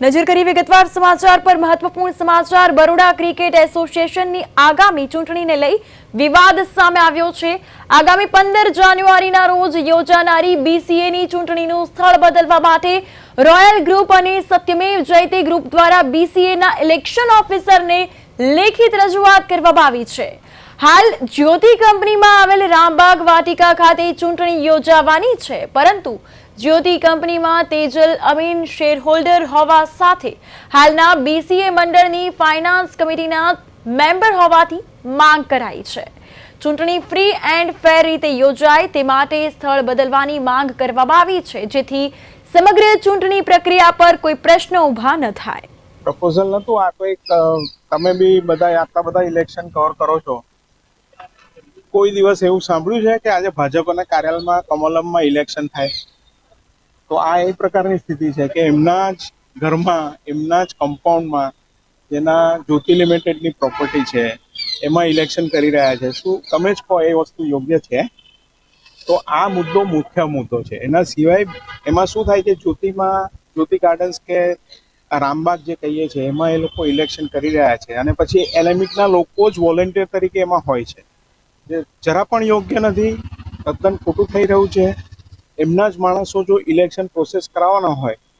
નજર કરી વિગતવાર સમાચાર પર મહત્વપૂર્ણ સમાચાર બરોડા ક્રિકેટ એસોસિએશનની આગામી ચૂંટણીને લઈ વિવાદ સામે આવ્યો છે। આગામી 15 જાન્યુઆરીના રોજ યોજાનારી બીસીએની ચૂંટણીનું સ્થળ બદલવા માટે રોયલ ગ્રુપ અને સત્યમેવ જયતે ગ્રુપ દ્વારા બીસીએના ઇલેક્શન ઓફિસરને લેખિત રજૂઆત કરવામાં આવી છે। હાલ જ્યોતિ કંપનીમાં આવેલ રામબાગ વાટિકા ખાતે ચૂંટણી યોજાવાની છે, પરંતુ જ્યોતિ કંપનીમાં તેજલ અમીન શેરહોલ્ડર હોવા સાથે હાલના બીસીએ મંડળની ફાઇનાન્સ કમિટીના મેમ્બર હોવાથી માંગ કરાઈ છે। ચૂંટણી ફ્રી એન્ડ ફેર રીતે યોજાય તે માટે સ્થળ બદલવાની માંગ કરવામાં આવી છે, જેથી સમગ્ર ચૂંટણી પ્રક્રિયા પર કોઈ પ્રશ્ન ઊભા ન થાય। પ્રપોઝલ નતું, આ તો એક તમે બી બધા આટલા બધા ઇલેક્શન કવર કરો છો, કોઈ દિવસ એવું સાંભળ્યું છે કે આજે ભાજપના કાર્યાલયમાં કમલમમાં ઇલેક્શન થાય? તો આ એ પ્રકારની સ્થિતિ છે કે એમના જ ઘરમાં, એમના જ કમ્પાઉન્ડમાં, જેના જ્યોતિ લિમિટેડની પ્રોપર્ટી છે, એમાં ઇલેક્શન કરી રહ્યા છે। શું તમે જ કહો એ વસ્તુ યોગ્ય છે? તો આ મુદ્દો મુખ્ય મુદ્દો છે। એના સિવાય એમાં શું થાય કે જ્યોતિ ગાર્ડન્સ કે રામબાગ જે કહીએ છીએ એમાં એ લોકો ઇલેક્શન કરી રહ્યા છે, અને પછી એલેમિકના લોકો જ વોલેન્ટિયર તરીકે એમાં હોય છે, જે જરા પણ યોગ્ય નથી, તદ્દન ખોટું થઈ રહ્યું છે। એમના જ માણસો જો ઇલેક્શન પ્રોસેસ કરાવવાના હોય